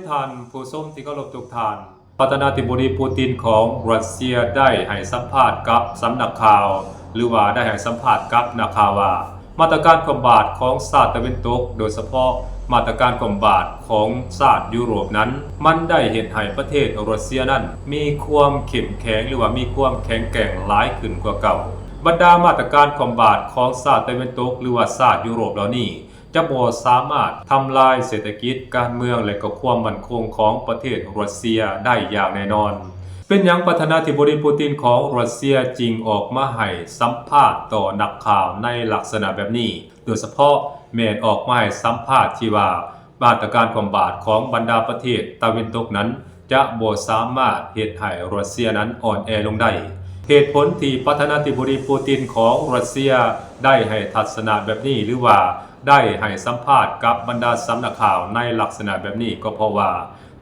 ท่านผู้ชมที่เคารพทุกท่านประธานาธิบดีปูตินของรัสเซียได้ให้สัมภาษณ์กับสำนักข่าวหรือว่าได้ให้สัมภาษณ์กับนักข่าวว่ามาตรการกำบัดของชาติตะวันตกโดยเฉพาะมาตรการกำบัดของชาติยุโรปนั้นมันได้เฮ็ดให้ประเทศรัสเซียนั้นมีความเข้มแข็งหรือว่ามีความแข็งแกร่งหลายขึ้นกว่าเก่าบรรดามาตรการกำบัดของชาติตะวันตกหรือว่าชาติยุโรปเหล่านี้จะบ่สามารถทำลายเศรษฐกิจการเมืองและก็ความมั่นคงของประเทศรัสเซียได้อย่างแน่นอนเป็นหยังประธานาธิบดีปูตินของรัสเซียจึงออกมาให้สัมภาษณ์ต่อนักข่าวในลักษณะแบบนี้โดยเฉพาะแม้นออกมาให้สัมภาษณ์ที่ว่ามาตรการกำบัดของบรรดาประเทศตะวันตกนั้นจะบ่สามารถเฮ็ดให้รัสเซียนั้นอ่อนแอลงได้เหตุผลที่ประธานาธิบดีปูตินของรัสเซียได้ให้ทัศนะแบบนี้หรือว่าได้ให้สัมภาษณ์กับบรรดาสำนักข่าวในลักษณะแบบนี้ก็เพราะว่า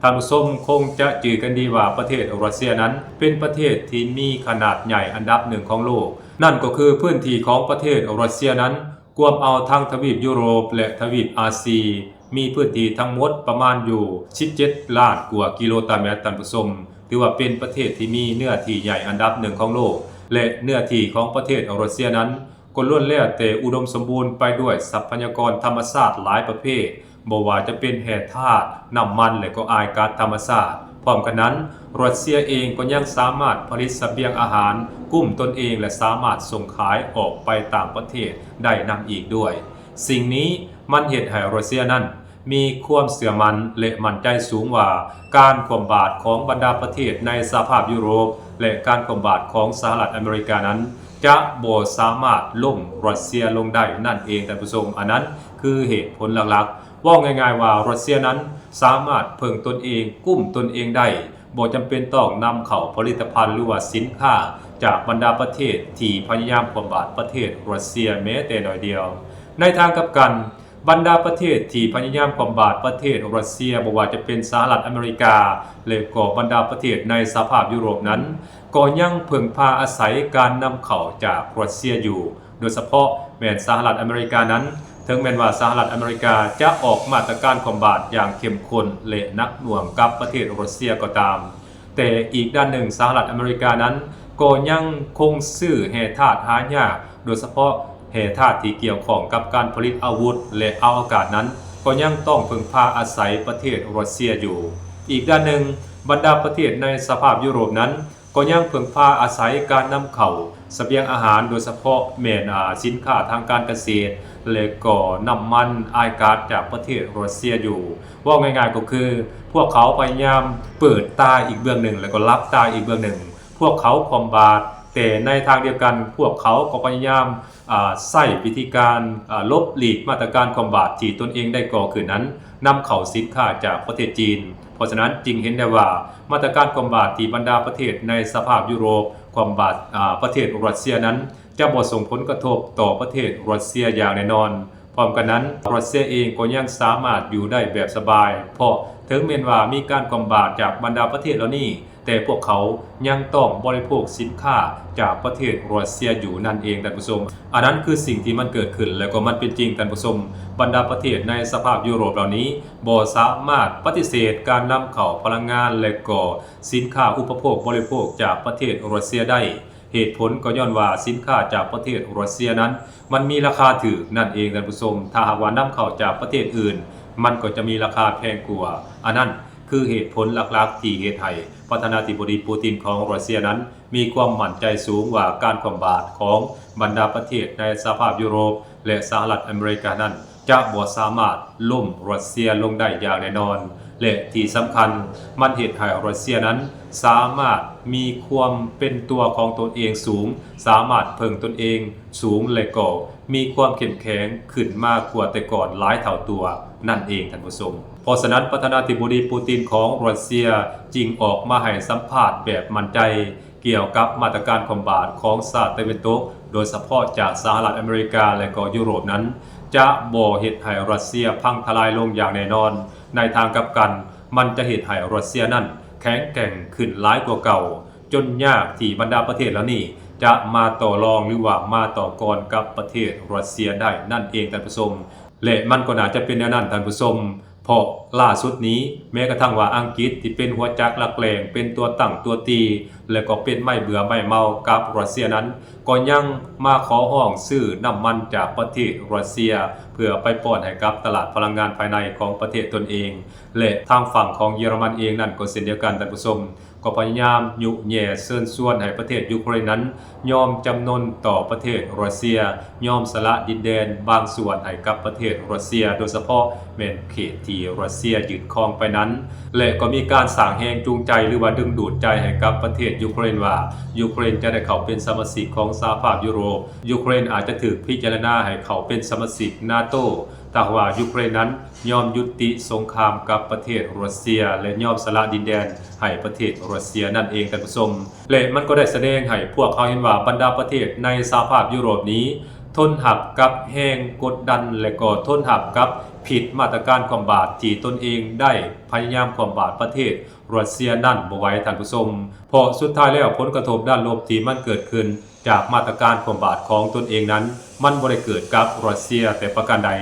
ท่านผู้ชมคงจะจือกันดีว่าประเทศรัสเซียนั้นเป็นประเทศที่มีขนาดใหญ่อันดับหนึ่งของโลกนั่นก็คือพื้นที่ของประเทศรัสเซียนั้นกวมเอาทั้งทวีปยุโรปและทวีปอาเซียมีพื้นที่ทั้งหมดประมาณอยู่17ล้านกว่ากิโลเมตรท่านผู้ชมถือว่าเป็นประเทศที่มีเนื้อที่ใหญ่อันดับหนึ่งของโลกและเนื้อที่ของประเทศรัสเซียนั้นก็ล้วนแล้วแต่อุดมสมบูรณ์ไปด้วยทรัพยากรธรรมชาติหลายประเภทบ่ว่าจะเป็นแร่ธาตุน้ำมันและก็อายก๊าซธรรมชาติพร้อมกันนั้นรัสเซียเองก็ยังสามารถผลิตเสบียงอาหารกุ้มตนเองและสามารถส่งขายออกไปต่างประเทศได้นำอีกด้วยสิ่งนี้มันเฮ็ดให้รัสเซียนั้นมีความเชื่อมั่นและมั่นใจสูงว่าการกำบัดของบรรดาประเทศในสหภาพยุโรปและการกำบัดของสหรัฐอเมริกานั้นจะบ่สามารถล้มรัสเซียลงได้นั่นเองท่านผู้ชมอันนั้นคือเหตุผลหลักๆว่าง่ายๆว่ารัสเซียนั้นสามารถพึ่งตนเองกุ้มตนเองได้บ่จำเป็นต้องนำเข้าผลิตภัณฑ์หรือว่าสินค้าจากบรรดาประเทศที่พยายามกำบัดประเทศรัสเซียแม้แต่น้อยเดียวในทางกลับกันบรรดาประเทศที่พยายามกำบัดประเทศรัสเซียบ่ว่าจะเป็นสหรัฐอเมริกาและก็บรรดาประเทศในสหภาพยุโรปนั้นก็ยังพึ่งพาอาศัยการนำเข้าจากรัสเซียอยู่โดยเฉพาะแม้สหรัฐอเมริกานั้นถึงแม้ว่าสหรัฐอเมริกาจะออกมาตรการกำบัดอย่างเข้มข้นและหนักหน่วงกับประเทศรัสเซียก็ตามแต่อีกด้านหนึ่งสหรัฐอเมริกานั้นก็ยังคงซื้อแร่ธาตุหายากโดยเฉพาะแร่ธาตุที่เกี่ยวข้องกับการผลิตอาวุธและอวกาศนั้นก็ยังต้องพึ่งพาอาศัยประเทศรัสเซียอยู่อีกด้านหนึ่งบรรดาประเทศในสหภาพยุโรปนั้นก็ยังพึ่งพาอาศัยการนำเข้าเสบียงอาหารโดยเฉพาะแม้นสินค้าทางการเกษตรและก็น้ำมันอายก๊าซจากประเทศรัสเซียอยู่ว่าง่ายๆก็คือพวกเขาพยายามเปิดตาอีกเบื้องหนึ่งแล้วก็ลับตาอีกเบื้องหนึ่งพวกเขาคอมบาทแต่ในทางเดียวกันพวกเขาก็พยายามใช้วิธีการลบหลีกมาตรการคอมบาทที่ตนเองได้ก่อขึ้นนั้นนำเข้าสินค้าจากประเทศจีนเพราะฉะนั้นจึงเห็นได้ว่ามาตรการคอมบาทที่บรรดาประเทศในสหภาพยุโรปคอมบาทประเทศรัสเซียนั้นจะบ่ส่งผลกระทบต่อประเทศรัสเซียอย่างแน่นอนพร้อมกันนั้นรัสเซียเองก็ยังสามารถอยู่ได้แบบสบายเพราะถึงแม้ว่ามีการคอมบาทจากบรรดาประเทศเหล่านี้แต่พวกเขายังต้องบริโภคสินค้าจากประเทศรัสเซียอยู่นั่นเองท่านผู้ชมอันนั้นคือสิ่งที่มันเกิดขึ้นแล้วก็มันเป็นจริงท่านผู้ชมบรรดาประเทศในสหภาพยุโรปเหล่านี้บ่สามารถปฏิเสธการนำเข้าพลังงานและก็สินค้าอุปโภคบริโภคจากประเทศรัสเซียได้เหตุผลก็ย้อนว่าสินค้าจากประเทศรัสเซียนั้นมันมีราคาถูกนั่นเองท่านผู้ชมถ้าหากว่านำเข้าจากประเทศอื่นมันก็จะมีราคาแพงกว่าอันนั้นคือเหตุผลหลักๆที่เฮ็ดให้ประธานาธิบดีปูตินของรัสเซียนั้นมีความมั่นใจสูงว่าการกำบัดของบรรดาประเทศในสหภาพยุโรปและสหรัฐอเมริกานั้นจะบ่สามารถล้มรัสเซียลงได้อย่างแน่นอนและที่สำคัญมันเฮ็ดให้รัสเซียนั้นสามารถมีความเป็นตัวของตนเองสูงสามารถพึ่งตนเองสูงและก็มีความเข้มแข็งขึ้นมากกว่าแต่ก่อนหลายเท่าตัวนั่นเองท่านผู้ชมเพราะฉะนั้นประธานาธิบดีปูตินของรัสเซียจึงออกมาให้สัมภาษณ์แบบมั่นใจเกี่ยวกับมาตรการกำบัดของชาติตะวันตกโดยเฉพาะจากสหรัฐอเมริกาและก็ยุโรปนั้นจะบ่เฮ็ดให้รัสเซียพังทลายลงอย่างแน่นอนในทางกลับกันมันจะเฮ็ดให้รัสเซียนั้นแข็งแกร่งขึ้นหลายกว่าเก่าจนยากที่บรรดาประเทศเหล่านี้จะมาต่อรองหรือว่ามาต่อกรกับประเทศรัสเซียได้นั่นเองท่านผู้ชมและมันก็น่าจะเป็นแนวนั้นท่านผู้ชม เพราะล่าสุดนี้แม้กระทั่งว่าอังกฤษที่เป็นหัวจักหลักแหล่งเป็นตัวตั้งตัวตีและก็เป็นไม่เบื่อไม่เมากับรัสเซียนั้นก็ยังมาขอห้องซื้อน้ำมันจากประเทศรัสเซียเพื่อไปป้อนให้กับตลาดพลังงานภายในของประเทศตนเองและทางฝั่งของเยอรมันเองนั่นก็เช่นเดียวกันท่านผู้ชมก็พยายามยุแย่เชิญชวนให้ประเทศยูเครนนั้นยอมจำนนต่อประเทศรัสเซียยอมสละดินแดนบางส่วนให้กับประเทศรัสเซียโดยเฉพาะแม่นเขตที่รัสเซียยึดครองไปนั้นและก็มีการสร้างแรงจูงใจหรือว่าดึงดูดใจให้กับประเทศยูเครนว่ายูเครนจะได้เข้าเป็นสมาชิกของสหภาพยุโรปยูเครนอาจจะถูกพิจารณาให้เข้าเป็นสมาชิกนาโตถ้าว่ายูเครนนั้นยอมยุติสงครามกับประเทศรัสเซียและยอมสละดินแดนให้ประเทศรัสเซียนั่นเองท่านผู้ชมและมันก็ได้แสดงให้พวกเขาเห็นว่าบรรดาประเทศในสหภาพยุโรปนี้ทนหับกับแห้งกดดันและก็ทนหับกับผิดมาตรการความบาดที่ตนเองได้พยายามความบาดประเทศรัสเซียนั่นบ่ไหวท่านผู้ชมเพราะสุดท้ายแล้วผลกระทบด้านลบที่มันเกิดขึ้นจากมาตรการความบาดของตนเองนั้นมันบ่ได้เกิดกับรัสเซียแต่ประการใด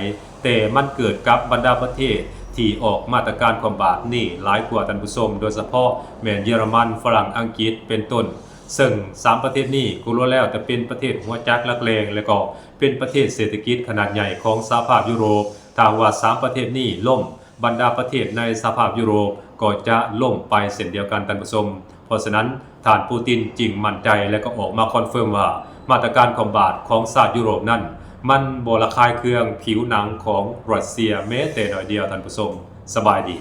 แต่มันเกิดกับบรรดาประเทศที่ออกมาตรการความบาดนี่หลายกว่าท่านผู้ชมโดยเฉพาะแม่นเยอรมันฝรั่งอังกฤษเป็นต้นซึ่ง3ประเทศนี้กูรู้แล้วแต่เป็นประเทศหัวจักหลักแหล่งและก็เป็นประเทศเศรษฐกิจขนาดใหญ่ของสหภาพยุโรปถ้าว่า3ประเทศนี้ล่มบรรดาประเทศในสหภาพยุโรปก็จะล่มไปเช่นเดียวกันท่านผู้ชมเพราะฉะนั้นท่านปูตินจึงมั่นใจและก็ออกมาคอนเฟิร์มว่ามาตรการความบาดของชาติยุโรปนั้นมันบ่ระคายเคืองผิวหนังของรัสเซียแม้แต่น้อยเดียวท่านผู้ชมสบายดี